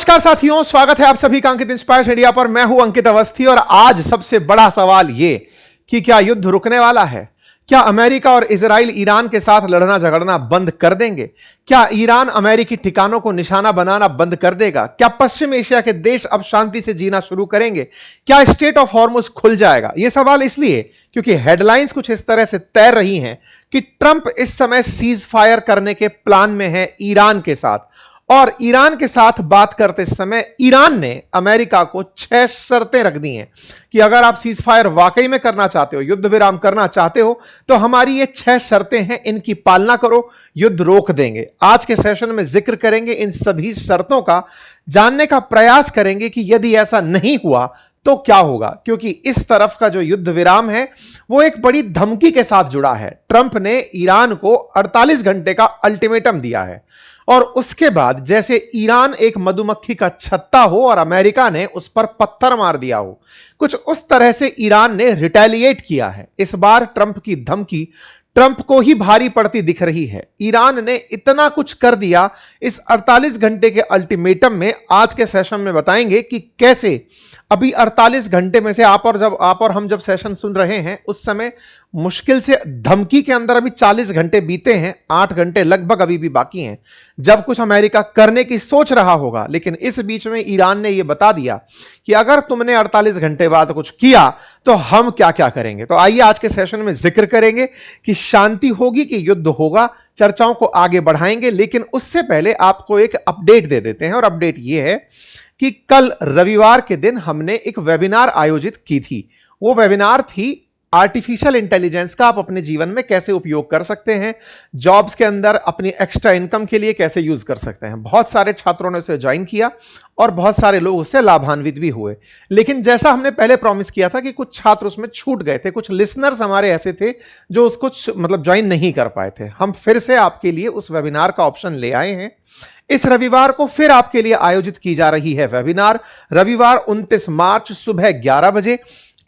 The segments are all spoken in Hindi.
नमस्कार साथियों, स्वागत है आप सभी का अंकित इंस्पायर्स इंडिया पर। मैं हूं अंकित अवस्थी और आज सबसे बड़ा सवाल यह कि क्या युद्ध रुकने वाला है? क्या अमेरिका और इजराइल ईरान के साथ लड़ना झगड़ना बंद कर देंगे? क्या ईरान अमेरिकी ठिकानों को निशाना बनाना बंद कर देगा? क्या पश्चिम एशिया के देश अब शांति से जीना शुरू करेंगे? क्या स्ट्रेट ऑफ हॉर्मुज खुल जाएगा? यह सवाल इसलिए क्योंकि हेडलाइंस कुछ इस तरह से तैर रही हैं कि ट्रंप इस समय सीज फायर करने के प्लान में है ईरान के साथ। और ईरान के साथ बात करते समय ईरान ने अमेरिका को 6 शर्तें रख दी हैं कि अगर आप सीज फायर वाकई में करना चाहते हो, युद्ध विराम करना चाहते हो, तो हमारी ये 6 शर्तें हैं, इनकी पालना करो, युद्ध रोक देंगे। आज के सेशन में जिक्र करेंगे इन सभी शर्तों का, जानने का प्रयास करेंगे कि यदि ऐसा नहीं हुआ तो क्या होगा, क्योंकि इस तरफ का जो युद्ध विराम है वो एक बड़ी धमकी के साथ जुड़ा है। ट्रंप ने ईरान को 48 घंटे का अल्टीमेटम दिया है और उसके बाद जैसे ईरान एक मधुमक्खी का छत्ता हो और अमेरिका ने उस पर पत्थर मार दिया हो, कुछ उस तरह से ईरान ने रिटेलिएट किया है। इस बार ट्रंप की धमकी ट्रंप को ही भारी पड़ती दिख रही है। ईरान ने इतना कुछ कर दिया इस 48 घंटे के अल्टीमेटम में। आज के सेशन में बताएंगे कि कैसे अभी 48 घंटे में से आप और हम जब सेशन सुन रहे हैं उस समय मुश्किल से धमकी के अंदर अभी 40 घंटे बीते हैं, 8 घंटे लगभग अभी भी बाकी हैं जब कुछ अमेरिका करने की सोच रहा होगा। लेकिन इस बीच में ईरान ने यह बता दिया कि अगर तुमने 48 घंटे बाद कुछ किया तो हम क्या क्या करेंगे। तो आइए आज के सेशन में जिक्र करेंगे कि शांति होगी कि युद्ध होगा, चर्चाओं को आगे बढ़ाएंगे। लेकिन उससे पहले आपको एक अपडेट दे देते हैं और अपडेट यह है कि कल रविवार के दिन हमने एक वेबिनार आयोजित की थी। वो वेबिनार थी आर्टिफिशियल इंटेलिजेंस का आप अपने जीवन में कैसे उपयोग कर सकते हैं, जॉब्स के अंदर अपनी एक्स्ट्रा इनकम के लिए कैसे यूज कर सकते हैं। बहुत सारे छात्रों ने उसे ज्वाइन किया और बहुत सारे लोग उससे लाभान्वित भी हुए। लेकिन जैसा हमने पहले प्रॉमिस किया था कि कुछ छात्र उसमें छूट गए थे, कुछ लिसनर्स हमारे ऐसे थे जो उसको ज्वाइन नहीं कर पाए थे। हम फिर से आपके लिए उस वेबिनार का ऑप्शन ले आए हैं। इस रविवार को फिर आपके लिए आयोजित की जा रही है वेबिनार, रविवार 29 मार्च सुबह 11 बजे।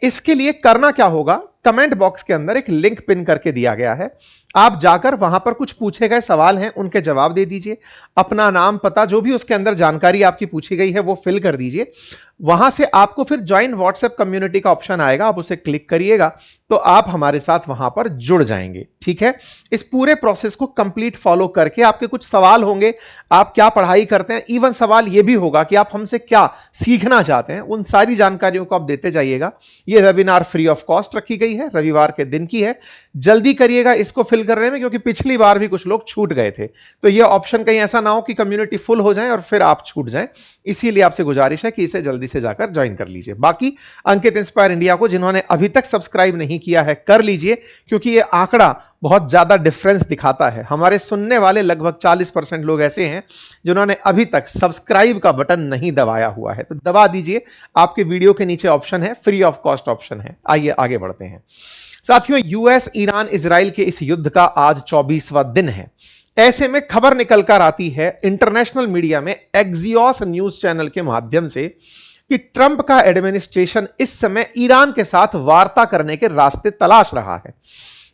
इसके लिए करना क्या होगा, कमेंट बॉक्स के अंदर एक लिंक पिन करके दिया गया है, आप जाकर वहां पर कुछ पूछे गए सवाल हैं उनके जवाब दे दीजिए, अपना नाम पता जो भी उसके अंदर जानकारी आपकी पूछी गई है वो फिल कर दीजिए। वहां से आपको फिर ज्वाइन व्हाट्सएप कम्युनिटी का ऑप्शन आएगा, आप उसे क्लिक करिएगा तो आप हमारे साथ वहां पर जुड़ जाएंगे। ठीक है, इस पूरे प्रोसेस को कंप्लीट फॉलो करके आपके कुछ सवाल होंगे, आप क्या पढ़ाई करते हैं, इवन सवाल यह भी होगा कि आप हमसे क्या सीखना चाहते हैं, उन सारी जानकारियों को आप देते जाइएगा। यह वेबिनार फ्री ऑफ कॉस्ट रखी गई है, रविवार के दिन की है। जल्दी करिएगा इसको फिल करने में, क्योंकि पिछली बार भी कुछ लोग छूट गए थे। तो यह ऑप्शन कहीं ऐसा ना हो कि कम्युनिटी फुल हो जाए और फिर आप छूट जाएं। इसीलिए आपसे गुजारिश है कि इसे जल्दी से जाकर ज्वाइन कर लीजिए। बाकी अंकित इंस्पायर इंडिया को जिन्होंने अभी तक सब्सक्राइब नहीं किया है कर लीजिए, क्योंकि यह आंकड़ा बहुत ज्यादा डिफरेंस दिखाता है। हमारे सुनने वाले लगभग 40% लोग ऐसे हैं जिन्होंने अभी तक सब्सक्राइब का बटन नहीं दबाया हुआ है, तो दबा दीजिए। आपके वीडियो के नीचे ऑप्शन है, फ्री ऑफ कॉस्ट ऑप्शन है। आइए आगे बढ़ते हैं साथियों। यूएस ईरान इजराइल के इस युद्ध का आज 24वां दिन है। ऐसे में खबर निकल कर आती है इंटरनेशनल मीडिया में, एक्सियोस न्यूज चैनल के माध्यम से, कि ट्रंप का एडमिनिस्ट्रेशन इस समय ईरान के साथ वार्ता करने के रास्ते तलाश रहा है।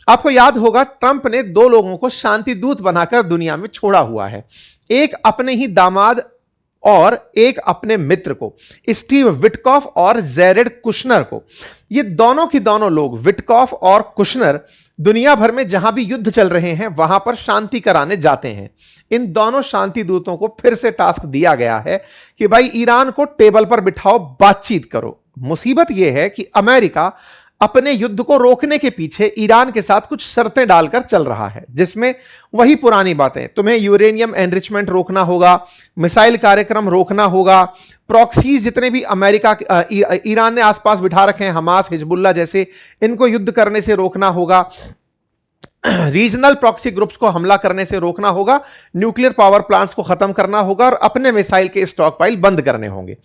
आपको याद होगा ट्रंप ने 2 लोगों को शांति दूत बनाकर दुनिया में छोड़ा हुआ है, एक अपने ही दामाद और एक अपने मित्र को, स्टीव विटकॉफ और जेरेड कुशनर को। ये दोनों की दोनों लोग, विटकॉफ और कुशनर, दुनिया भर में जहां भी युद्ध चल रहे हैं वहां पर शांति कराने जाते हैं। इन दोनों शांति दूतों को फिर से टास्क दिया गया है कि भाई ईरान को टेबल पर बिठाओ, बातचीत करो। मुसीबत यह है कि अमेरिका अपने युद्ध को रोकने के पीछे ईरान के साथ कुछ शर्तें डालकर चल रहा है, जिसमें वही पुरानी बातें, तुम्हें यूरेनियम एनरिचमेंट रोकना होगा, मिसाइल कार्यक्रम रोकना होगा, प्रॉक्सीज जितने भी अमेरिका ईरान ने आसपास बिठा रखे हैं, हमास, हिजबुल्ला जैसे, इनको युद्ध करने से रोकना होगा, रीजनल प्रॉक्सी ग्रुप्स को हमला करने से रोकना होगा, न्यूक्लियर पावर प्लांट्स को खत्म करना होगा और अपने मिसाइल के स्टॉक पाइल बंद करने होंगे।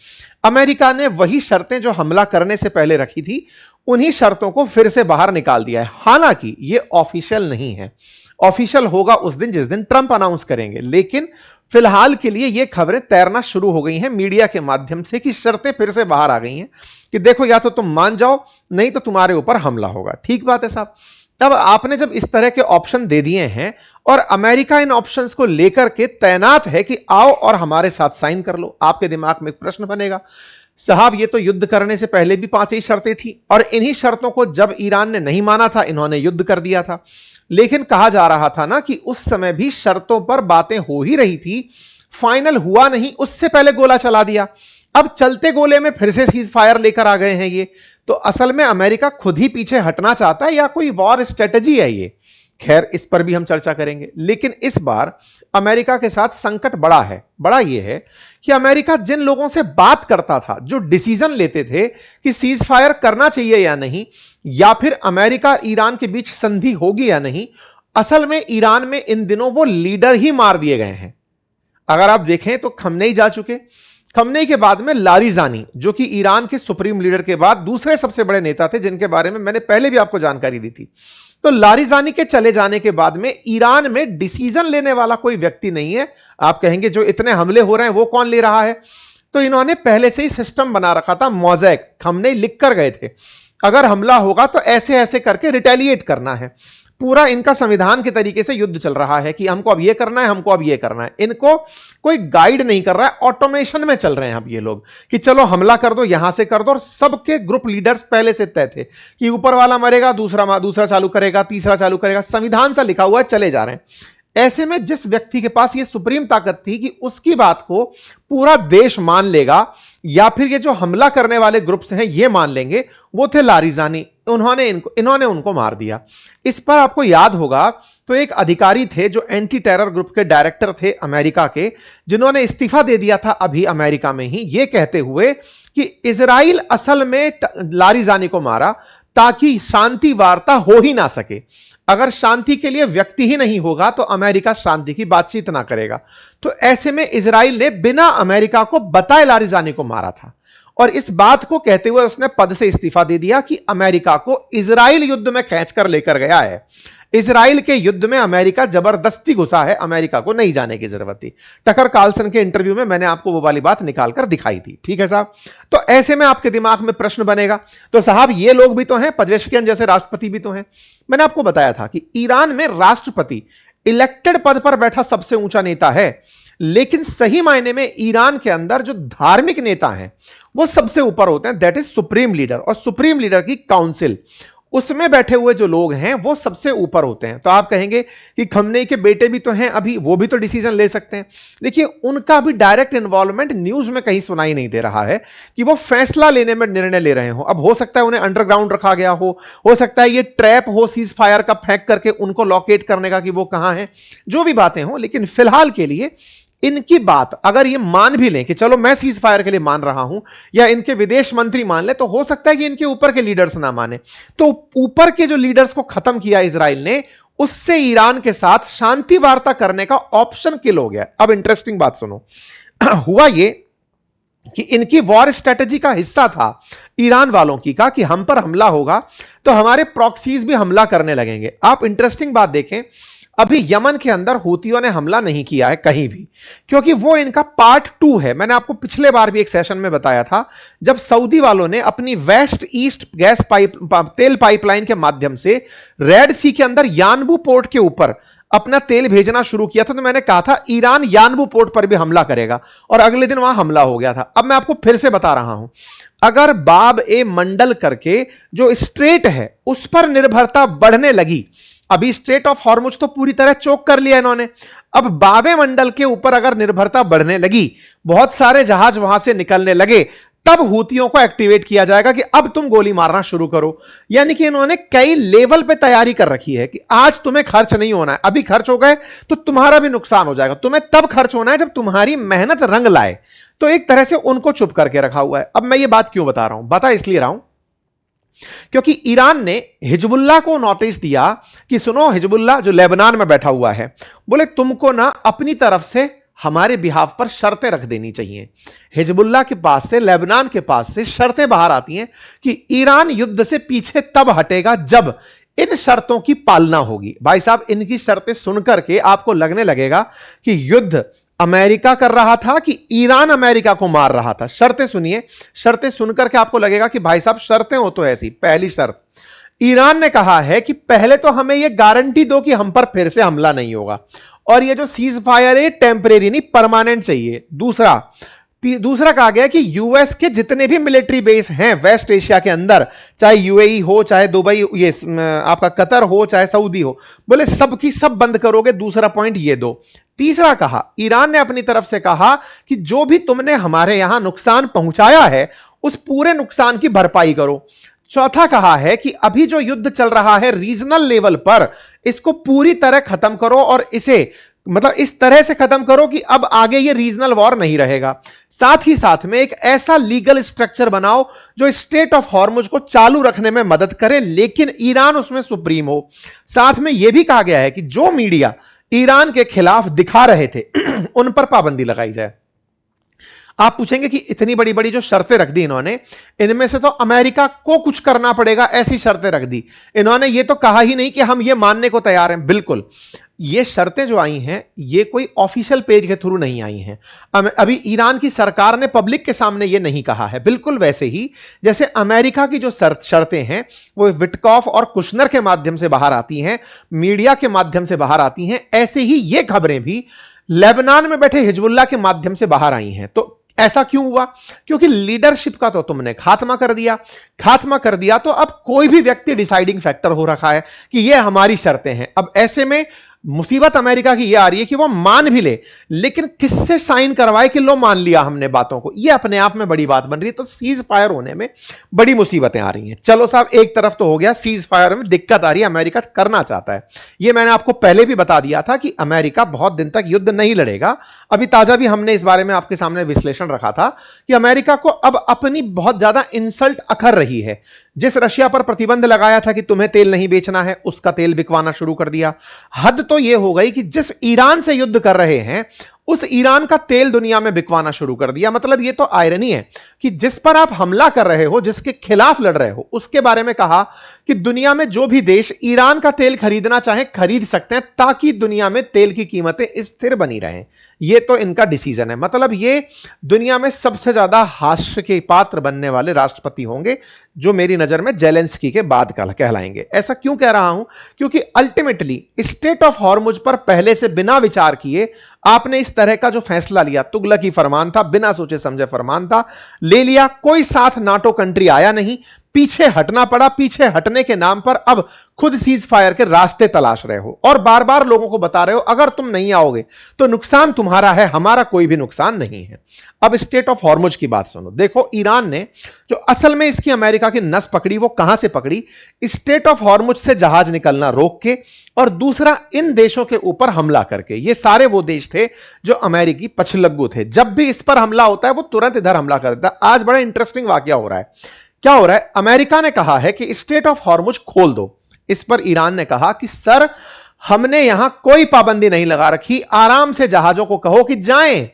अमेरिका ने वही शर्तें जो हमला करने से पहले रखी थी, उन्हीं शर्तों को फिर से बाहर निकाल दिया है। हालांकि यह ऑफिशियल नहीं है, ऑफिशियल होगा उस दिन जिस दिन ट्रंप अनाउंस करेंगे। लेकिन फिलहाल के लिए यह खबरें तैरना शुरू हो गई हैं मीडिया के माध्यम से कि शर्तें फिर से बाहर आ गई हैं कि देखो या तो तुम मान जाओ, नहीं तो तुम्हारे ऊपर हमला होगा। ठीक बात है साहब, अब आपने जब इस तरह के ऑप्शन दे दिए हैं और अमेरिका इन ऑप्शंस को लेकर के तैनात है कि आओ और हमारे साथ साइन कर लो, आपके दिमाग में एक प्रश्न बनेगा, साहब ये तो युद्ध करने से पहले भी 5 ही शर्तें थी और इन्हीं शर्तों को जब ईरान ने नहीं माना था इन्होंने युद्ध कर दिया था। लेकिन कहा जा रहा था ना कि उस समय भी शर्तों पर बातें हो ही रही थी, फाइनल हुआ नहीं, उससे पहले गोला चला दिया। अब चलते गोले में फिर से सीज फायर लेकर आ गए हैं ये। तो असल में अमेरिका खुद ही पीछे हटना चाहता है या कोई वॉर स्ट्रेटजी है ये? खैर इस पर भी हम चर्चा करेंगे। लेकिन इस बार अमेरिका के साथ संकट बड़ा है। बड़ा यह है कि अमेरिका जिन लोगों से बात करता था, जो डिसीजन लेते थे कि सीज फायर करना चाहिए या नहीं, या फिर अमेरिका ईरान के बीच संधि होगी या नहीं, असल में ईरान में इन दिनों वो लीडर ही मार दिए गए हैं। अगर आप देखें तो खमनेई जा चुके, खमनेई के बाद में लारिजानी, जो कि ईरान के सुप्रीम लीडर के बाद दूसरे सबसे बड़े नेता थे, जिनके बारे में मैंने पहले भी आपको जानकारी दी थी। तो लारिजानी के चले जाने के बाद में ईरान में डिसीजन लेने वाला कोई व्यक्ति नहीं है। आप कहेंगे जो इतने हमले हो रहे हैं वो कौन ले रहा है? तो इन्होंने पहले से ही सिस्टम बना रखा था, मोज़ेक। खमनेई लिख कर गए थे अगर हमला होगा तो ऐसे ऐसे करके रिटेलिएट करना है। पूरा इनका संविधान के तरीके से युद्ध चल रहा है कि हमको अब ये करना है, हमको अब ये करना है। इनको कोई गाइड नहीं कर रहा है, ऑटोमेशन में चल रहे हैं अब ये लोग कि चलो हमला कर दो, यहां से कर दो। और सबके ग्रुप लीडर्स पहले से तय थे कि ऊपर वाला मरेगा, दूसरा चालू करेगा, तीसरा चालू करेगा, संविधान सा लिखा हुआ है, चले जा रहे हैं। ऐसे में जिस व्यक्ति के पास ये सुप्रीम ताकत थी कि उसकी बात को पूरा देश मान लेगा या फिर ये जो हमला करने वाले ग्रुप्स हैं ये मान लेंगे, वो थे लारिजानी। इन्होंने उनको मार दिया। इस पर आपको याद होगा तो एक अधिकारी थे जो एंटी टेरर ग्रुप के डायरेक्टर थे अमेरिका के, जिन्होंने इस्तीफा दे दिया था अभी अमेरिका में ही, ये कहते हुए कि इजराइल असल में लारिजानी को मारा ताकि शांति वार्ता हो ही ना सके। अगर शांति के लिए व्यक्ति ही नहीं होगा तो अमेरिका शांति की बातचीत ना करेगा। तो ऐसे में इजराइल ने बिना अमेरिका को बताए लारिजानी को मारा था और इस बात को कहते हुए उसने पद से इस्तीफा दे दिया कि अमेरिका को इजराइल युद्ध में खींचकर लेकर गया है। इजराइल के युद्ध में अमेरिका जबरदस्ती घुसा है, अमेरिका को नहीं जाने की जरूरत थी। टकर कार्लसन के इंटरव्यू में मैंने आपको वो वाली बात निकालकर दिखाई थी। ठीक है साहब? तो ऐसे में आपके दिमाग में प्रश्न बनेगा, तो साहब ये लोग भी तो हैं, पेजेश्कियान जैसे राष्ट्रपति भी तो हैं। मैंने आपको बताया था कि ईरान में राष्ट्रपति इलेक्टेड पद पर बैठा सबसे ऊंचा नेता है, लेकिन सही मायने में ईरान के अंदर जो धार्मिक नेता हैं वो सबसे ऊपर होते हैं, दैट इज सुप्रीम लीडर। और सुप्रीम लीडर की काउंसिल, उसमें बैठे हुए जो लोग हैं वो सबसे ऊपर होते हैं। तो आप कहेंगे कि खमनेई के बेटे भी तो हैं अभी, वो भी तो डिसीजन ले सकते हैं। देखिए उनका भी डायरेक्ट इन्वॉल्वमेंट न्यूज में कहीं सुनाई नहीं दे रहा है कि वो फैसला लेने में निर्णय ले रहे हो। अब हो सकता है उन्हें अंडरग्राउंड रखा गया हो सकता है ये ट्रैप हो सीज फायर का फेंक करके उनको लोकेट करने का कि वो कहां है, जो भी बातें हो। लेकिन फिलहाल के लिए इनकी बात अगर ये मान भी लें कि चलो मैं सीज फायर के लिए मान रहा हूं, या इनके विदेश मंत्री मान ले, तो हो सकता है कि इनके ऊपर के लीडर्स ना माने। तो ऊपर के जो लीडर्स को खत्म किया इजराइल ने, उससे ईरान के साथ शांति वार्ता करने का ऑप्शन किल हो गया। अब इंटरेस्टिंग बात सुनो, हुआ ये कि इनकी वॉर स्ट्रेटजी का हिस्सा था ईरान वालों की का कि हम पर हमला होगा तो हमारे प्रॉक्सीज भी हमला करने लगेंगे। आप इंटरेस्टिंग बात देखें, अभी यमन के अंदर हूतियों ने हमला नहीं किया है कहीं भी, क्योंकि वो इनका पार्ट 2 है। मैंने आपको पिछले बार भी एक सेशन में बताया था, जब सऊदी वालों ने अपनी वेस्ट ईस्ट गैस तेल पाइपलाइन के माध्यम से रेड सी के अंदर यानबू पोर्ट के ऊपर अपना तेल भेजना शुरू किया था, तो मैंने कहा था ईरान यानबू पोर्ट पर भी हमला करेगा, और अगले दिन वहां हमला हो गया था। अब मैं आपको फिर से बता रहा हूं, अगर बाब ए मंडल करके जो स्ट्रेट है उस पर निर्भरता बढ़ने लगी, अभी स्ट्रेट ऑफ हॉर्मुज तो पूरी तरह चोक कर लिया इन्होंने, अब बाबे मंडल के ऊपर अगर निर्भरता बढ़ने लगी, बहुत सारे जहाज वहां से निकलने लगे, तब हूतियों को एक्टिवेट किया जाएगा कि अब तुम गोली मारना शुरू करो। यानी कि इन्होंने कई लेवल पे तैयारी कर रखी है कि आज तुम्हें खर्च नहीं होना है, अभी खर्च हो गए तो तुम्हारा भी नुकसान हो जाएगा, तुम्हें तब खर्च होना है जब तुम्हारी मेहनत रंग लाए। तो एक तरह से उनको चुप करके रखा हुआ है। अब मैं ये बात क्यों बता रहा हूं? बता इसलिए रहा हूं क्योंकि ईरान ने हिजबुल्लाह को नोटिस दिया कि सुनो, हिजबुल्लाह जो लेबनान में बैठा हुआ है, बोले तुमको ना अपनी तरफ से हमारे बिहाफ पर शर्तें रख देनी चाहिए। हिजबुल्लाह के पास से, लेबनान के पास से शर्तें बाहर आती हैं कि ईरान युद्ध से पीछे तब हटेगा जब इन शर्तों की पालना होगी। भाई साहब, इनकी शर्तें सुनकर के आपको लगने लगेगा कि युद्ध अमेरिका कर रहा था कि ईरान अमेरिका को मार रहा था। शर्तें सुनिए, शर्तें सुनकर के आपको लगेगा कि भाई साहब शर्तें हो तो ऐसी। पहली शर्त, ईरान ने कहा है कि पहले तो हमें यह गारंटी दो कि हम पर फिर से हमला नहीं होगा, और ये जो सीज फायर है टेम्परेरी नहीं परमानेंट चाहिए। दूसरा कहा गया कि यूएस के जितने भी मिलिट्री बेस हैं वेस्ट एशिया के अंदर, चाहे यूएई हो, चाहे दुबई, ये आपका कतर हो, चाहे सऊदी हो, बोले सबकी सब बंद करोगे। दूसरा पॉइंट ये दो। तीसरा कहा, ईरान ने अपनी तरफ से कहा कि जो भी तुमने हमारे यहां नुकसान पहुंचाया है उस पूरे नुकसान की भरपाई करो। चौथा कहा है कि अभी जो युद्ध चल रहा है रीजनल लेवल पर, इसको पूरी तरह खत्म करो, और इसे मतलब इस तरह से खत्म करो कि अब आगे ये रीजनल वॉर नहीं रहेगा। साथ ही साथ में एक ऐसा लीगल स्ट्रक्चर बनाओ जो स्ट्रेट ऑफ हॉर्मुज को चालू रखने में मदद करे, लेकिन ईरान उसमें सुप्रीम हो। साथ में यह भी कहा गया है कि जो मीडिया ईरान के खिलाफ दिखा रहे थे उन पर पाबंदी लगाई जाए। आप पूछेंगे कि इतनी बड़ी बड़ी जो शर्तें रख दी इन्होंने, इनमें से तो अमेरिका को कुछ करना पड़ेगा ऐसी शर्तें रख दी। इन्होंने ये तो कहा ही नहीं कि हम ये मानने को तैयार हैं। बिल्कुल, ये शर्तें जो आई हैं ये कोई ऑफिशियल पेज के थ्रू नहीं आई हैं। अभी ईरान की सरकार ने पब्लिक के सामने ये नहीं कहा है। बिल्कुल वैसे ही जैसे अमेरिका की जो शर्तें हैं वो विटकॉफ और कुशनर के माध्यम से बाहर आती हैं, मीडिया के माध्यम से बाहर आती हैं, ऐसे ही ये खबरें भी लेबनान में बैठे हिजबुल्लाह के माध्यम से बाहर आई हैं। तो ऐसा क्यों हुआ? क्योंकि लीडरशिप का तो तुमने खात्मा कर दिया तो अब कोई भी व्यक्ति डिसाइडिंग फैक्टर हो रखा है कि ये हमारी शर्तें हैं। अब ऐसे में मुसीबत अमेरिका की ये आ रही है कि वो मान भी ले, लेकिन किससे साइन करवाए कि लो मान लिया हमने बातों को, ये अपने आप में बड़ी बात बन रही है। तो सीज फायर होने में बड़ी मुसीबतें आ रही हैं। चलो साहब, एक तरफ तो हो गया सीज फायर में दिक्कत आ रही है, अमेरिका करना चाहता है। ये मैंने आपको पहले भी बता दिया था कि अमेरिका बहुत दिन तक युद्ध नहीं लड़ेगा। अभी ताजा भी हमने इस बारे में आपके सामने विश्लेषण रखा था कि अमेरिका को अब अपनी बहुत ज्यादा इंसल्ट अखर रही है। जिस रशिया पर प्रतिबंध लगाया था कि तुम्हें तेल नहीं बेचना है, उसका तेल बिकवाना शुरू कर दिया। हद तो यह हो गई कि जिस ईरान से युद्ध कर रहे हैं उस ईरान का तेल दुनिया में बिकवाना शुरू कर दिया। मतलब यह तो आयरनी है कि जिस पर आप हमला कर रहे हो, जिसके खिलाफ लड़ रहे हो, उसके बारे में कहा कि दुनिया में जो भी देश ईरान का तेल खरीदना चाहे खरीद सकते हैं, ताकि दुनिया में तेल की कीमतें स्थिर बनी रहें। यह तो इनका डिसीजन है। मतलब ये दुनिया में सबसे ज्यादा हास्य के पात्र बनने वाले राष्ट्रपति होंगे, जो मेरी नजर में जेलेंस्की के बाद कहलाएंगे। ऐसा क्यों कह रहा हूं? क्योंकि अल्टीमेटली स्ट्रेट ऑफ हॉर्मुज पर पहले से बिना विचार किए आपने इस तरह का जो फैसला लिया, तुगलकी फरमान था, बिना सोचे समझे फरमान था, ले लिया। कोई साथ नाटो कंट्री आया नहीं, पीछे हटना पड़ा। पीछे हटने के नाम पर अब खुद सीज फायर के रास्ते तलाश रहे हो और बार बार लोगों को बता रहे हो अगर तुम नहीं आओगे तो नुकसान तुम्हारा है, हमारा कोई भी नुकसान नहीं है। अब स्ट्रेट ऑफ हॉर्मुज की बात सुनो। देखो, ईरान ने जो असल में इसकी अमेरिका की नस पकड़ी, वो कहां से पकड़ी? स्ट्रेट ऑफ हॉर्मुज से जहाज निकलना रोक के, और दूसरा इन देशों के ऊपर हमला करके। ये सारे वो देश थे जो अमेरिकी पछलग्गू थे। जब भी इस पर हमला होता है वो तुरंत इधर हमला कर देता है। आज बड़ा इंटरेस्टिंग वाकया हो रहा है। क्या हो रहा है? अमेरिका ने कहा है कि स्ट्रेट ऑफ हॉर्मुज खोल दो। इस पर ईरान ने कहा कि सर, हमने यहां कोई पाबंदी नहीं लगा रखी, आराम से जहाजों को कहो कि जाएं।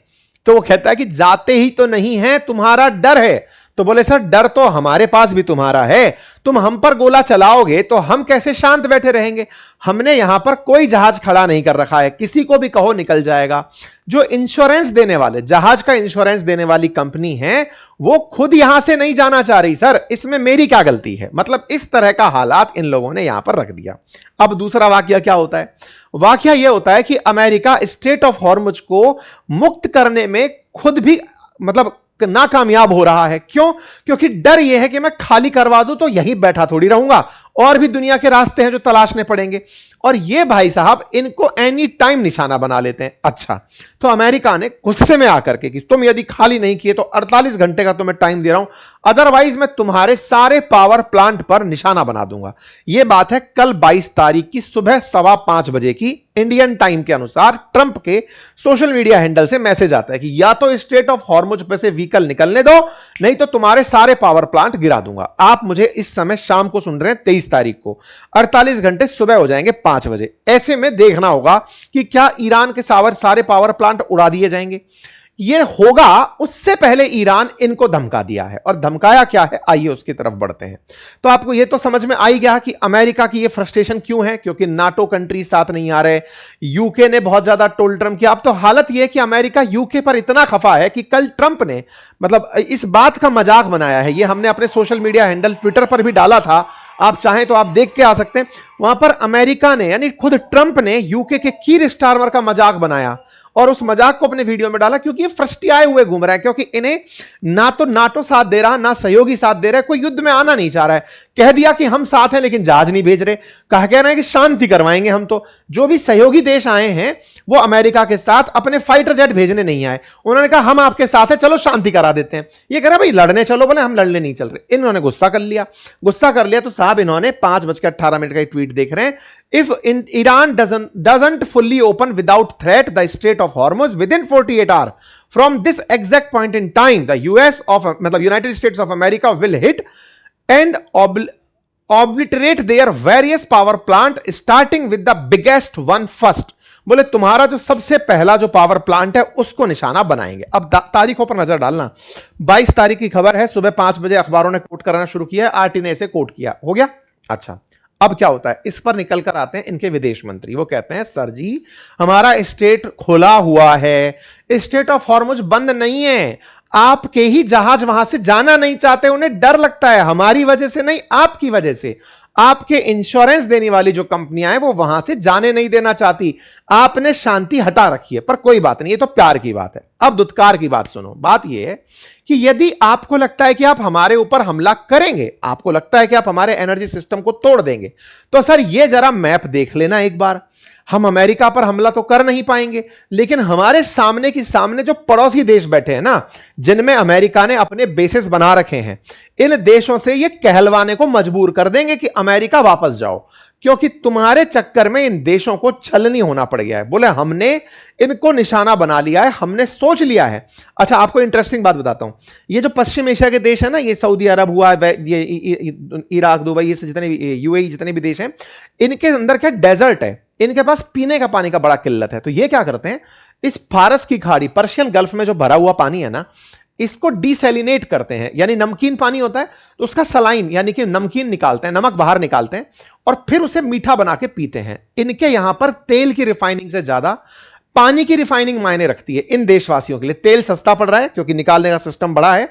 तो वो कहता है कि जाते ही तो नहीं है, तुम्हारा डर है। तो बोले सर, डर तो हमारे पास भी तुम्हारा है, तुम हम पर गोला चलाओगे तो हम कैसे शांत बैठे रहेंगे? हमने यहां पर कोई जहाज खड़ा नहीं कर रखा है, किसी को भी कहो निकल जाएगा। जो इंश्योरेंस देने वाले, जहाज का इंश्योरेंस देने वाली कंपनी है, वो खुद यहां से नहीं जाना चाह रही। सर, इसमें मेरी क्या गलती है? मतलब इस तरह का हालात इन लोगों ने यहां पर रख दिया। अब दूसरा वाकया क्या होता है? वाकया यह होता है कि अमेरिका स्ट्रेट ऑफ हॉर्मुज को मुक्त करने में खुद भी मतलब नाकामयाब हो रहा है। क्यों? क्योंकि डर यह है कि मैं खाली करवा दूं तो यहीं बैठा थोड़ी रहूंगा, और भी दुनिया के रास्ते हैं जो तलाशने पड़ेंगे। और ये भाई साहब इनको एनी टाइम निशाना बना लेते हैं। अच्छा, तो अमेरिका ने गुस्से में आकर के कि तुम यदि खाली नहीं किए तो 48 घंटे का तुम्हें टाइम दे रहा हूं, अदरवाइज मैं तुम्हारे सारे पावर प्लांट पर निशाना बना दूंगा। यह बात है कल 22 तारीख की सुबह 5:15 बजे की इंडियन टाइम के अनुसार ट्रंप के सोशल मीडिया हैंडल से मैसेज आता है कि या तो स्ट्रेट ऑफ हॉर्मुज पे से व्हीकल निकलने दो, नहीं तो तुम्हारे सारे पावर प्लांट गिरा दूंगा। आप मुझे इस समय शाम को सुन रहे हैं 23 तारीख को, 48 घंटे सुबह हो जाएंगे 5 बजे। ऐसे में देखना होगा कि क्या ईरान के सारे पावर प्लांट उड़ा दिए जाएंगे। यह होगा उससे पहले ईरान इनको धमका दिया है, और धमकाया क्या है, आइए उसकी तरफ बढ़ते हैं। तो आपको यह तो समझ में आ ही गया कि अमेरिका की यह फ्रस्ट्रेशन क्यों है, क्योंकि नाटो कंट्री साथ नहीं आ रहे। यूके ने बहुत ज्यादा टोल ट्रम्प किया। अब तो हालत यह है कि अमेरिका यूके पर इतना खफा है कि कल ट्रंप ने मतलब इस बात का मजाक बनाया है। यह हमने अपने सोशल मीडिया हैंडल ट्विटर पर भी डाला था, आप चाहें तो आप देख के आ सकते हैं। वहां पर अमेरिका ने यानी खुद ट्रंप ने यूके के कीर स्टारमर का मजाक बनाया और उस मजाक को अपने वीडियो में डाला, क्योंकि ये फ्रस्टियाए हुए घूम रहा है, क्योंकि इन्हें ना तो नाटो साथ दे रहा, ना सहयोगी साथ दे रहा है, कोई युद्ध में आना नहीं चाह रहा है। कह दिया कि हम साथ हैं लेकिन जहाज नहीं भेज रहे, कह रहे हैं कि शांति करवाएंगे हम। तो जो भी सहयोगी देश आए हैं वो अमेरिका के साथ अपने फाइटर जेट भेजने नहीं आए, उन्होंने कहा हम आपके साथ हैं, चलो शांति करा देते हैं। ये कह रहा भाई लड़ने चलो, बोले हम लड़ने नहीं चल रहे। इन्होंने गुस्सा कर लिया तो साहब इन्होंने 5:18 का ट्वीट देख रहे हैं, if Iran doesn't fully open without threat the Strait of Hormuz within 48 hour from this exact point in time the US of मतलब United States of America will hit and obliterate their various power plant starting with the biggest one first। बोले तुम्हारा जो सबसे पहला जो पावर प्लांट है उसको निशाना बनाएंगे। अब तारीखों पर नजर डालना, 22 तारीख की खबर है, सुबह 5 बजे अखबारों ने कोट करना शुरू किया है, आरटी ने इसे कोट किया, हो गया। अच्छा अब क्या होता है, इस पर निकल कर आते हैं इनके विदेश मंत्री, वो कहते हैं सर जी हमारा स्टेट खुला हुआ है, स्टेट ऑफ हॉर्मुज बंद नहीं है, आपके ही जहाज वहां से जाना नहीं चाहते, उन्हें डर लगता है, हमारी वजह से नहीं आपकी वजह से, आपके इंश्योरेंस देने वाली जो कंपनियां हैं वो वहां से जाने नहीं देना चाहती, आपने शांति हटा रखी है। पर कोई बात नहीं, ये तो प्यार की बात है। अब दुत्कार की बात सुनो, बात यह है कि यदि आपको लगता है कि आप हमारे ऊपर हमला करेंगे, आपको लगता है कि आप हमारे एनर्जी सिस्टम को तोड़ देंगे, तो सर ये जरा मैप देख लेना एक बार। हम अमेरिका पर हमला तो कर नहीं पाएंगे, लेकिन हमारे सामने की सामने जो पड़ोसी देश बैठे हैं ना, जिनमें अमेरिका ने अपने बेसेस बना रखे हैं, इन देशों से ये कहलवाने को मजबूर कर देंगे कि अमेरिका वापस जाओ, क्योंकि तुम्हारे चक्कर में इन देशों को छलनी होना पड़ गया है। बोले हमने इनको निशाना बना लिया है, हमने सोच लिया है। अच्छा आपको इंटरेस्टिंग बात बताता हूं, ये जो पश्चिम एशिया के देश है ना, ये सऊदी अरब हुआ, ये इराक, दुबई, ये जितने भी यूएई जितने भी देश हैं, इनके अंदर क्या डेजर्ट है, इनके पास पीने का पानी का बड़ा किल्लत है। तो ये क्या करते हैं, इस फारस की खाड़ी, पर्शियन गल्फ में जो भरा हुआ पानी है ना, इसको डिसैलिनेट करते हैं, यानी नमकीन पानी होता है तो उसका सलाइन यानी कि नमकीन निकालते हैं, नमक बाहर निकालते हैं और फिर उसे मीठा बना के पीते हैं। इनके यहां पर तेल की रिफाइनिंग से ज्यादा पानी की रिफाइनिंग मायने रखती है इन देशवासियों के लिए। तेल सस्ता पड़ रहा है क्योंकि निकालने का सिस्टम बड़ा है,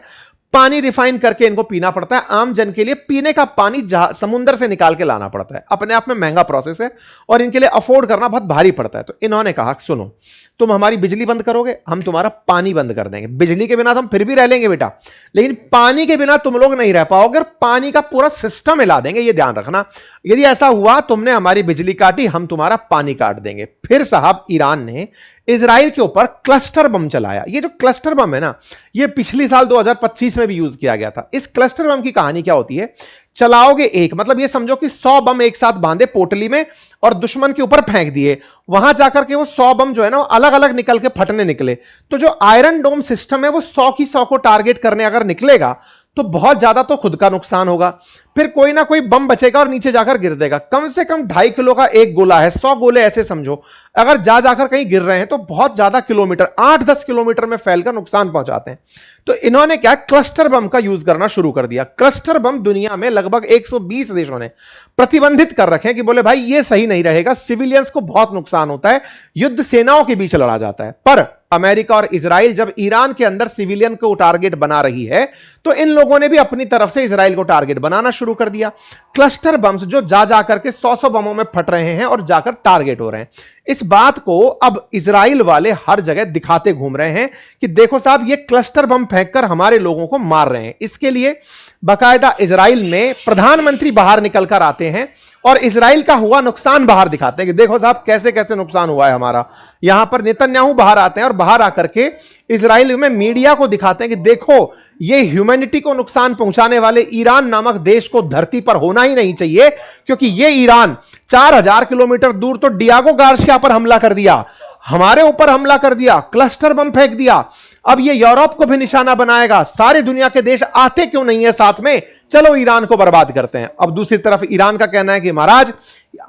पानी रिफाइन करके इनको पीना पड़ता है। आम जन के लिए पीने का पानी समुद्र से निकाल के लाना पड़ता है, अपने आप में महंगा प्रोसेस है और इनके लिए अफोर्ड करना बहुत भारी पड़ता है। तो इन्होंने कहा सुनो, तुम हमारी बिजली बंद करोगे, हम तुम्हारा पानी बंद कर देंगे। बिजली के बिना तो हम फिर भी रह लेंगे बेटा, लेकिन पानी के बिना तुम लोग नहीं रह पाओगे और पानी का पूरा सिस्टम हिला देंगे, ये ध्यान रखना। यदि ऐसा हुआ तुमने हमारी बिजली काटी, हम तुम्हारा पानी काट देंगे। फिर साहब ईरान ने इजराइल के ऊपर क्लस्टर बम चलाया। ये जो क्लस्टर बम है ना, ये पिछली साल 2025 में भी यूज किया गया था। इस क्लस्टर बम की कहानी क्या होती है, चलाओगे एक, मतलब ये समझो कि 100 बम एक साथ बांधे पोटली में और दुश्मन के ऊपर फेंक दिए, वहां जाकर के वो 100 बम जो है ना अलग अलग निकल के फटने निकले। तो जो आयरन डोम सिस्टम है वो 100 की 100 को टारगेट करने अगर निकलेगा तो बहुत ज्यादा तो खुद का नुकसान होगा, फिर कोई ना कोई बम बचेगा और नीचे जाकर गिर देगा। कम से कम 2.5 किलो का एक गोला है, 100 गोले ऐसे समझो, अगर जाकर कहीं गिर रहे हैं तो बहुत ज्यादा किलोमीटर, 8-10 किलोमीटर में फैलकर नुकसान पहुंचाते हैं। तो इन्होंने क्या, क्लस्टर बम का यूज करना शुरू कर दिया। क्लस्टर बम दुनिया में लगभग 120 देशों ने प्रतिबंधित कर रखे हैं कि बोले भाई ये सही नहीं रहेगा, सिविलियंस को बहुत नुकसान होता है, युद्ध सेनाओं के बीच लड़ा जाता है। पर अमेरिका और इजराइल जब ईरान के अंदर सिविलियन को टारगेट बना रही है तो इन लोगों ने भी अपनी तरफ से इजराइल को टारगेट बनाना शुरू कर दिया। क्लस्टर बम्स जो जाकर के 100 बमों में फट रहे हैं और जाकर टारगेट हो रहे हैं। इस बात को अब इजराइल वाले हर जगह दिखाते घूम रहे हैं कि देखो साहब ये क्लस्टर बम फेंककर हमारे लोगों को मार रहे हैं। इसके लिए बाकायदा इजराइल में प्रधानमंत्री बाहर निकलकर आते हैं और इजराइल का हुआ नुकसान बाहर दिखाते हैं कि देखो साहब कैसे कैसे नुकसान हुआ है हमारा। यहां पर नेतन्याहू बाहर आते हैं और बाहर आकर के इजराइल में मीडिया को दिखाते हैं कि देखो ये ह्यूमैनिटी को नुकसान पहुंचाने वाले ईरान नामक देश को धरती पर होना ही नहीं चाहिए, क्योंकि ये ईरान 4000 किलोमीटर दूर तो डियागो गार्सिया पर हमला कर दिया, हमारे ऊपर हमला कर दिया, क्लस्टर बम फेंक दिया, अब ये यूरोप को भी निशाना बनाएगा। सारे दुनिया के देश आते क्यों नहीं है साथ में, चलो ईरान को बर्बाद करते हैं। अब दूसरी तरफ ईरान का कहना है कि महाराज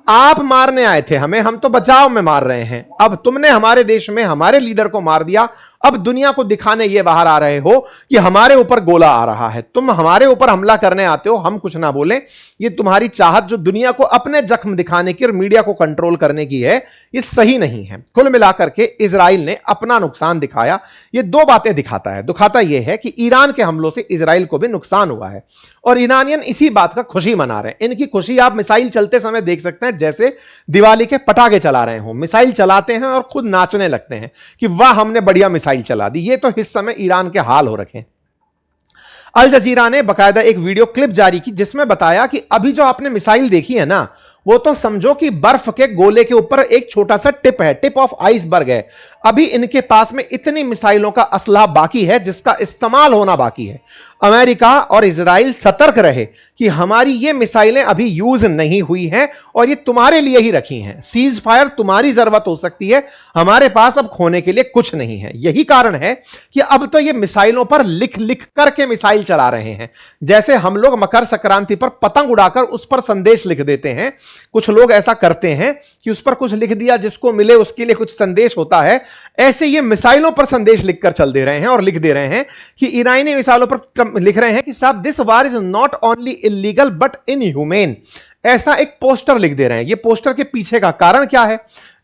आप मारने आए थे हमें, हम तो बचाव में मार रहे हैं, अब तुमने हमारे देश में हमारे लीडर को मार दिया, अब दुनिया को दिखाने ये बाहर आ रहे हो कि हमारे ऊपर गोला आ रहा है, तुम हमारे ऊपर हमला करने आते हो, हम कुछ ना बोले। ये तुम्हारी चाहत जो दुनिया को अपने जख्म दिखाने की और मीडिया को कंट्रोल करने की है, ये सही नहीं है। कुल मिलाकर के इजराइल ने अपना नुकसान दिखाया। ये दो बातें दिखाता है, दिखाता यह है कि ईरान के हमलों से इजराइल को भी नुकसान हुआ है और और ईरानियन इसी बात का खुशी मना रहे हैं। इनकी खुशी आप मिसाइल चलते समय देख सकते हैं, जैसे दिवाली के पटाखे चला रहे हो, मिसाइल चलाते हैं और खुद नाचने लगते हैं कि वाह हमने बढ़िया मिसाइल चला दी। ये तो इस समय ईरान के हाल हो रखे हैं। अल जजीरा ने बकायदा एक वीडियो क्लिप जारी की जिसमें बताया कि अभी जो आपने मिसाइल देखी है ना, वो तो समझो कि बर्फ के गोले के ऊपर एक छोटा सा टिप है, टिप ऑफ आइसबर्ग है। अभी इनके पास में इतनी मिसाइलों का असलाह बाकी है जिसका इस्तेमाल होना बाकी है। अमेरिका और इजराइल सतर्क रहे कि हमारी ये मिसाइलें अभी यूज नहीं हुई हैं और ये तुम्हारे लिए ही रखी हैं। सीज फायर तुम्हारी जरूरत हो सकती है, हमारे पास अब खोने के लिए कुछ नहीं है। यही कारण है कि अब तो ये मिसाइलों पर लिख लिख करके मिसाइल चला रहे हैं। जैसे हम लोग मकर संक्रांति पर पतंग उड़ाकर उस पर संदेश लिख देते हैं, कुछ लोग ऐसा करते हैं कि उस पर कुछ लिख दिया, जिसको मिले उसके लिए कुछ संदेश होता है। ऐसे ये मिसाइलों पर संदेश लिखकर चल दे रहे हैं और लिख दे रहे हैं कि ईरानी मिसाइलों पर लिख रहे हैं कि साहब this war is not only illegal but inhumane. ऐसा एक पोस्टर लिख दे रहे हैं। ये पोस्टर के पीछे का कारण क्या है?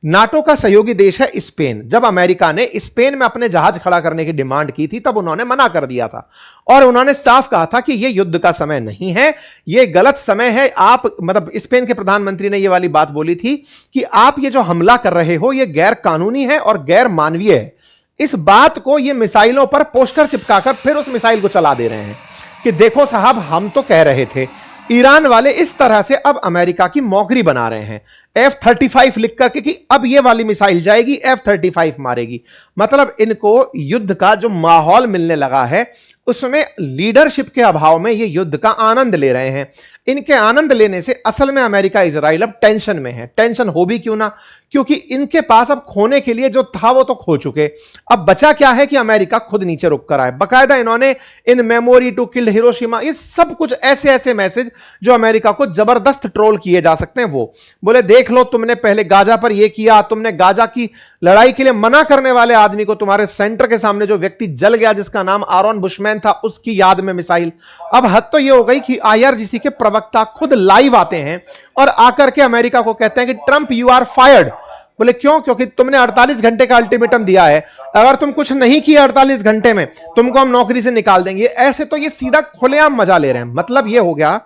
नाटो का सहयोगी देश है स्पेन। जब अमेरिका ने स्पेन में अपने जहाज खड़ा करने की डिमांड की थी तब उन्होंने मना कर दिया था और उन्होंने साफ कहा था कि यह युद्ध का समय नहीं है, यह गलत समय है। आप मतलब स्पेन के प्रधानमंत्री ने यह वाली बात बोली थी कि आप ये जो हमला कर रहे हो यह गैर कानूनी है और गैर मानवीय है। इस बात को ये मिसाइलों पर पोस्टर चिपकाकर फिर उस मिसाइल को चला दे रहे हैं कि देखो साहब हम तो कह रहे थे। ईरान वाले इस तरह से अब अमेरिका की मौकरी बना रहे हैं, F-35 लिख करके कि अब ये वाली मिसाइल जाएगी, F-35 मारेगी। मतलब इनको युद्ध का जो माहौल मिलने लगा है उसमें लीडरशिप के अभाव में ये युद्ध का आनंद ले रहे हैं। इनके आनंद लेने से असल में अमेरिका इजराइल अब टेंशन में है। टेंशन हो भी क्यों ना, क्योंकि इनके पास अब खोने के लिए जो था वो तो खो चुके। अब बचा क्या है कि अमेरिका खुद नीचे रुक कर आए। बकायदा इन्होंने in memory to killed Hiroshima, ये सब कुछ ऐसे ऐसे मैसेज जो अमेरिका को जबरदस्त ट्रोल किए जा सकते हैं। वो बोले देख लो तुमने पहले गाजा पर यह किया, तुमने गाजा की लड़ाई के लिए मना करने वाले आदमी को, तुम्हारे सेंटर के सामने जो व्यक्ति जल गया जिसका नाम आरोन बुशमैन था, उसकी याद में मिसाइल। अब हद तो यह हो गई कि IRGC के प्रवक्ता खुद लाइव आते हैं और आकर के अमेरिका को कहते हैं कि ट्रंप यू आर फायर्ड। बोले क्यों? क्योंकि तुमने 48 घंटे का अल्टीमेटम दिया है, अगर तुम कुछ नहीं किया 48 घंटे में तुमको हम नौकरी से निकाल देंगे। ऐसे तो ये सीधा खुलेआम मजा ले रहे हैं। मतलब ये हो गया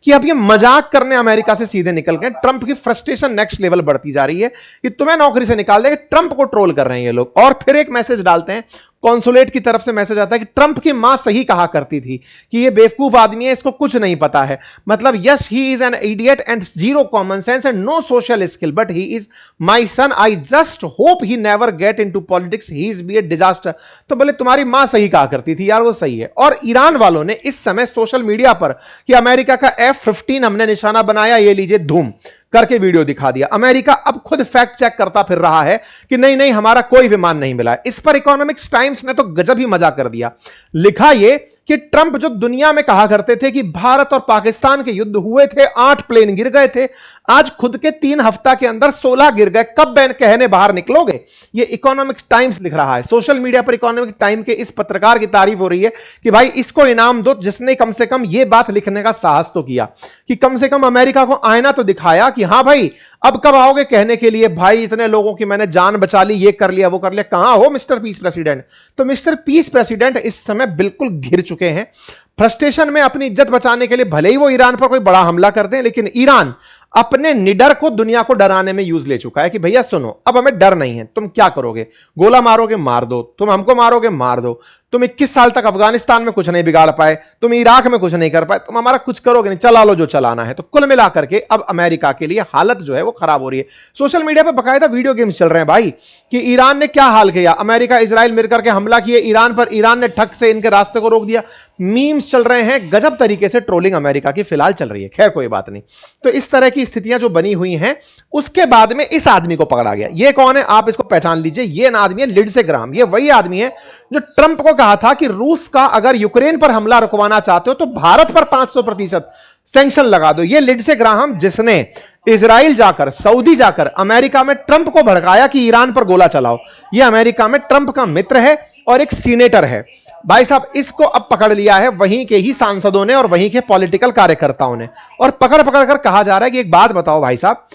कि अब ये मजाक करने अमेरिका से सीधे निकल गए। ट्रंप की फ्रस्ट्रेशन नेक्स्ट लेवल बढ़ती जा रही है कि तुम्हें नौकरी से निकाल देंगे। ट्रंप को ट्रोल कर रहे हैं ये लोग। और फिर एक मैसेज डालते हैं, कॉन्सुलेट की तरफ से मैसेज आता है कि ट्रंप की मां सही कहा करती थी कि ये बेवकूफ आदमी है, इसको कुछ नहीं पता है। मतलब yes he is an idiot and zero common sense and no social skill but he is my son, I just hope he never get into politics, he is be a disaster. तो बोले तुम्हारी मां सही कहा करती थी यार, वो सही है। और ईरान वालों ने इस समय सोशल मीडिया पर कि अमेरिका का F-15 हमने निशाना बनाया, ये लीजिए धूम करके वीडियो दिखा दिया। अमेरिका अब खुद फैक्ट चेक करता फिर रहा है कि नहीं नहीं हमारा कोई विमान नहीं मिला है। इस पर इकोनॉमिक्स टाइम्स ने तो गजब ही मजा कर दिया। लिखा यह कि ट्रंप जो दुनिया में कहा करते थे कि भारत और पाकिस्तान के युद्ध हुए थे, 8 प्लेन गिर गए थे, आज खुद के 3 हफ्ता के अंदर 16 गिर गए, कब बैन कहने बाहर निकलोगे? ये इकोनॉमिक्स टाइम्स लिख रहा है। सोशल मीडिया पर इकोनॉमिक टाइम के इस पत्रकार की तारीफ हो रही है कि भाई इसको इनाम दो जिसने कम से कम ये बात लिखने का साहस तो किया कि कम से कम अमेरिका को आईना तो दिखाया कि हां भाई अब कब आओगे कहने के लिए, भाई इतने लोगों की मैंने जान बचा ली, ये कर लिया वो कर लिया। कहां हो मिस्टर पीस प्रेसिडेंट? तो मिस्टर पीस प्रेसिडेंट इस समय बिल्कुल घिर चुके हैं। फ्रस्ट्रेशन में अपनी इज्जत बचाने के लिए भले ही वो ईरान पर कोई बड़ा हमला कर दें, लेकिन ईरान अपने निडर को दुनिया को डराने में यूज ले चुका है कि भैया सुनो अब हमें डर नहीं है, तुम क्या करोगे? गोला मारोगे मार दो, तुम हमको मारोगे मार दो, तुम 21 साल तक अफगानिस्तान में कुछ नहीं बिगाड़ पाए, तुम इराक में कुछ नहीं कर पाए, तुम हमारा कुछ करोगे नहीं, चला लो जो चलाना है। तो कुल मिलाकर के अब अमेरिका के लिए हालत जो है वो खराब हो रही है। सोशल मीडिया पर बकायदा वीडियो गेम्स चल रहे हैं भाई कि ईरान ने क्या हाल किया, अमेरिका इजराइल मिलकर के हमला किए ईरान पर, ईरान ने ठग से इनके रास्ते को रोक दिया। मीम्स चल रहे हैं, गजब तरीके से ट्रोलिंग अमेरिका की फिलहाल चल रही है। खैर कोई बात नहीं। तो इस तरह की स्थितियां जो बनी हुई हैं, उसके बाद में इस आदमी को पकड़ा गया। ये कौन है आप इसको पहचान लीजिए, ये ना आदमी है लिंडसे ग्राहम। ये वही आदमी है जो ट्रंप को कहा था कि रूस का अगर यूक्रेन पर हमला रुकवाना चाहते हो तो भारत पर 500% सैंक्शन लगा दो। ये लिंडसे ग्राहम जिसने इजराइल जाकर, सऊदी जाकर अमेरिका में ट्रंप को भड़काया कि ईरान पर गोला चलाओ, ये अमेरिका में ट्रंप का मित्र है और एक सीनेटर है। भाई साहब इसको अब पकड़ लिया है वहीं के ही सांसदों ने और वहीं के पॉलिटिकल कार्यकर्ताओं ने, और पकड़ पकड़ कर कहा जा रहा है कि एक बात बताओ भाई साहब,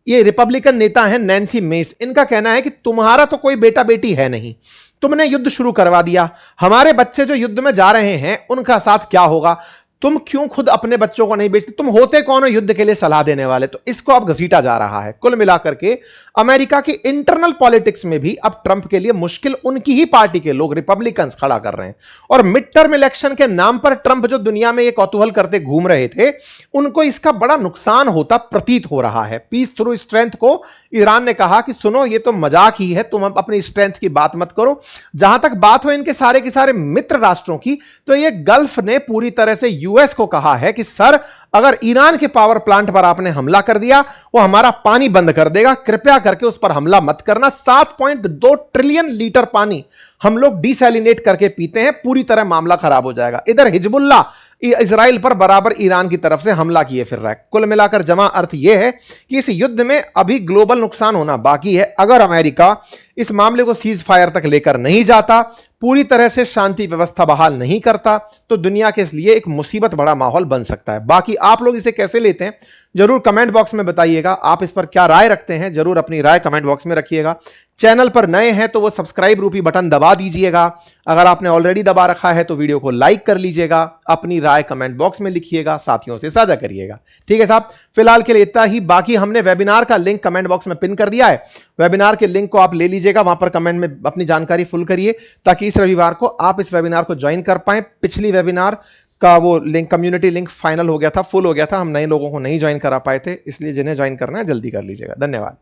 ये रिपब्लिकन नेता है नैन्सी मेस, इनका कहना है कि तुम्हारा तो कोई बेटा बेटी है नहीं, तुमने युद्ध शुरू करवा दिया, हमारे बच्चे जो युद्ध में जा रहे हैं उनका साथ क्या होगा? तुम क्यों खुद अपने बच्चों को नहीं बेचते? तुम होते कौन हो युद्ध के लिए सलाह देने वाले? तो इसको अब घसीटा जा रहा है। कुल मिलाकर के अमेरिका की इंटरनल पॉलिटिक्स में भी अब ट्रंप के लिए मुश्किल उनकी ही पार्टी के लोग रिपब्लिकन्स खड़ा कर रहे हैं। और मिड टर्म इलेक्शन के नाम पर ट्रंप जो दुनिया में ये कौतूहल करते घूम रहे थे, उनको इसका बड़ा नुकसान होता प्रतीत हो रहा है। पीस थ्रू स्ट्रेंथ को ईरान ने कहा कि सुनो, ये तो मजाक ही है, तुम अपनी स्ट्रेंथ की बात मत करो। जहां तक बात हो इनके सारे के सारे मित्र राष्ट्रों की, तो ये गल्फ ने पूरी तरह से यूएस को कहा है कि सर, अगर ईरान के पावर प्लांट पर आपने हमला कर दिया, वो हमारा पानी बंद कर देगा, कृपया करके उस पर हमला मत करना। 7.2 ट्रिलियन लीटर पानी हम लोग डिसैलिनेट करके पीते हैं, पूरी तरह मामला खराब हो जाएगा। इधर हिजबुल्लाह इजराइल पर बराबर ईरान की तरफ से हमला किए फिर रहा है। कुल मिलाकर जमा अर्थ यह है कि इस युद्ध में अभी ग्लोबल नुकसान होना बाकी है। अगर अमेरिका इस मामले को सीज फायर तक लेकर नहीं जाता, पूरी तरह से शांति व्यवस्था बहाल नहीं करता, तो दुनिया के लिए एक मुसीबत बड़ा माहौल बन सकता है। बाकी आप लोग इसे कैसे लेते हैं जरूर कमेंट बॉक्स में बताइएगा। आप इस पर क्या राय रखते हैं, जरूर अपनी राय कमेंट बॉक्स में रखिएगा। चैनल पर नए हैं तो वो सब्सक्राइब रूपी बटन दबा दीजिएगा। अगर आपने ऑलरेडी दबा रखा है तो वीडियो को लाइक कर लीजिएगा। अपनी राय कमेंट बॉक्स में लिखिएगा, साथियों से साझा करिएगा। ठीक है साहब, फिलहाल के लिए इतना ही। बाकी हमने वेबिनार का लिंक कमेंट बॉक्स में पिन कर दिया है। वेबिनार के लिंक को आप ले लीजिएगा, वहां पर कमेंट में अपनी जानकारी फुल करिए, ताकि इस रविवार को आप इस वेबिनार को ज्वाइन कर पाए। पिछली वेबिनार का वो लिंक, कम्युनिटी लिंक फाइनल हो गया था, फुल हो गया था, हम नए लोगों को नहीं ज्वाइन करा पाए थे, इसलिए जिन्हें ज्वाइन करना है जल्दी कर लीजिएगा। धन्यवाद।